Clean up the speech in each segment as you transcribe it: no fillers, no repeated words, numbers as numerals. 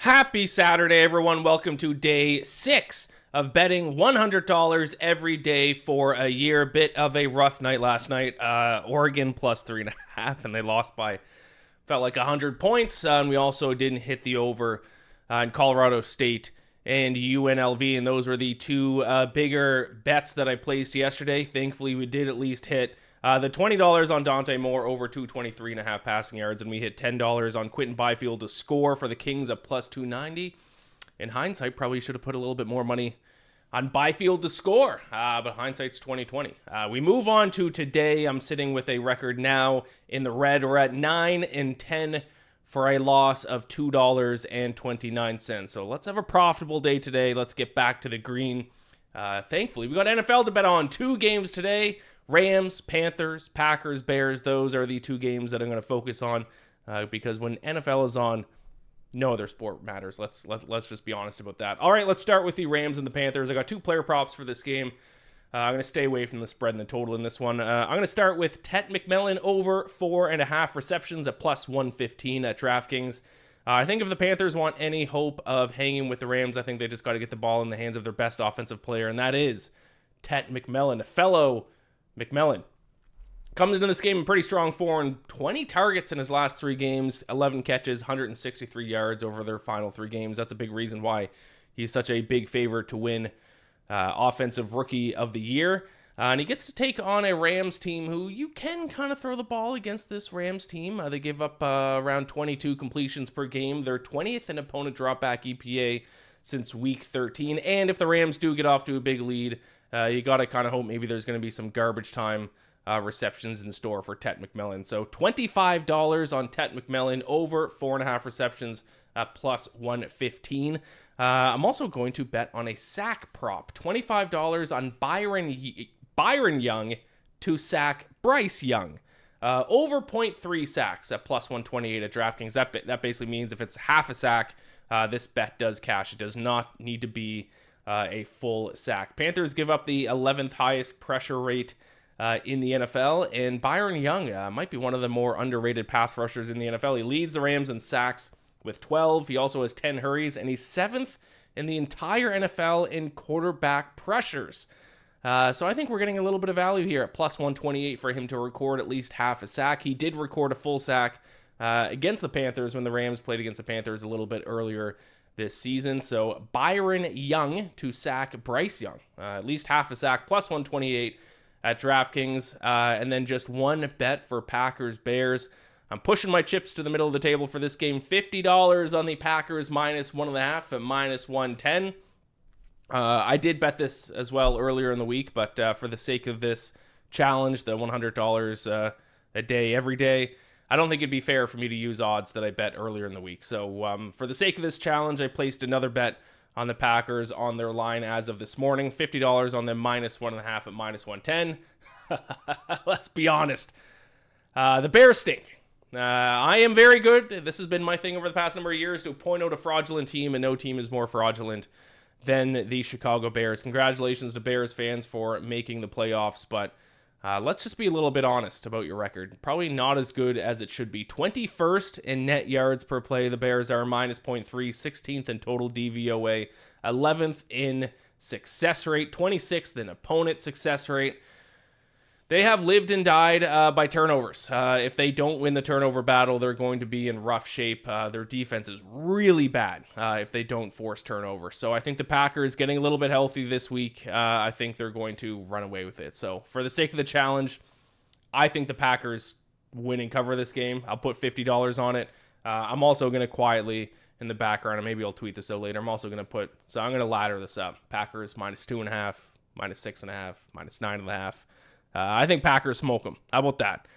Happy Saturday, everyone. Welcome to day 6 of betting $100 every day for a year. Bit of a rough night last night. Oregon plus 3.5, and they lost by, felt like 100 points. And we also didn't hit the over in Colorado State and UNLV, and those were the two bigger bets that I placed yesterday. Thankfully, we did at least hit the $20 on Dante Moore over 223.5 passing yards, and we hit $10 on Quentin Byfield to score for the Kings at plus 290. In hindsight, probably should have put a little bit more money on Byfield to score, but hindsight's 2020. We move on to today. I'm sitting with a record now in the red. We're at 9-10 for a loss of $2.29. So let's have a profitable day today. Let's get back to the green. Thankfully, we got NFL to bet on. 2 games today. Rams, Panthers, Packers, Bears. Those are the 2 games that I'm going to focus on because when NFL is on, no other sport matters. Let's just be honest about that. All right, let's start with the Rams and the Panthers. I got 2 player props for this game. I'm going to stay away from the spread and the total in this one. I'm going to start with McMillan over 4.5 receptions at plus 115 at DraftKings. I think if the Panthers want any hope of hanging with the Rams, I think they just got to get the ball in the hands of their best offensive player, and that is McMillan, a fellow McMillan. Comes into this game in pretty strong form. 20 targets in his last 3 games, 11 catches, 163 yards over their final 3 games. That's a big reason why he's such a big favorite to win Offensive Rookie of the Year. And he gets to take on a Rams team who you can kind of throw the ball against this Rams team. They give up around 22 completions per game. They're 20th in opponent dropback EPA since week 13. And if the Rams do get off to a big lead, you got to kind of hope maybe there's going to be some garbage time receptions in store for McMillan. So $25 on McMillan over 4.5 receptions plus 115. I'm also going to bet on a sack prop. $25 on Byron Young to sack Bryce Young. Over 0.3 sacks at plus 128 at DraftKings. That basically means if it's half a sack, this bet does cash. It does not need to be a full sack. Panthers give up the 11th highest pressure rate in the NFL, and Byron Young might be one of the more underrated pass rushers in the NFL. He leads the Rams in sacks with 12. He also has 10 hurries, and he's 7th in the entire NFL in quarterback pressures. So I think we're getting a little bit of value here at plus 128 for him to record at least half a sack. He did record a full sack against the Panthers when the Rams played against the Panthers a little bit earlier this season. So Byron Young to sack Bryce Young, at least half a sack, plus 128 at DraftKings. And then just one bet for Packers Bears. I'm pushing my chips to the middle of the table for this game. $50 on the Packers minus 1.5 at minus 110. I did bet this as well earlier in the week, but for the sake of this challenge, the $100 a day every day, I don't think it'd be fair for me to use odds that I bet earlier in the week. So for the sake of this challenge, I placed another bet on the Packers on their line as of this morning. $50 on them minus 1.5 at minus 110. Let's be honest. The Bears stink. I am very good. This has been my thing over the past number of years to point out a fraudulent team, and no team is more fraudulent than the Chicago Bears. Congratulations to Bears fans for making the playoffs, but let's just be a little bit honest about your record. Probably not as good as it should be. 21st in net yards per play. The Bears are minus 0.3, 16th in total DVOA, 11th in success rate, 26th in opponent success rate. They have lived and died by turnovers. If they don't win the turnover battle, they're going to be in rough shape. Their defense is really bad if they don't force turnover. So I think the Packers getting a little bit healthy this week. I think they're going to run away with it. So for the sake of the challenge, I think the Packers win and cover this game. I'll put $50 on it. I'm also going to quietly in the background, and maybe I'll tweet this out later, I'm going to ladder this up. Packers minus 2.5, minus 6.5, minus 9.5. I think Packers smoke them. How about that?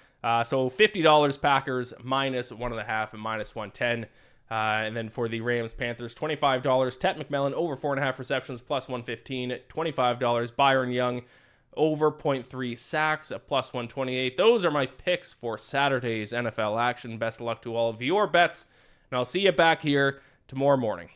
So $50 Packers minus 1.5 and minus 110. And then for the Rams Panthers, $25. McMillan over 4.5 receptions plus 115. $25. Byron Young over 0.3 sacks at plus 128. Those are my picks for Saturday's NFL action. Best of luck to all of your bets. And I'll see you back here tomorrow morning.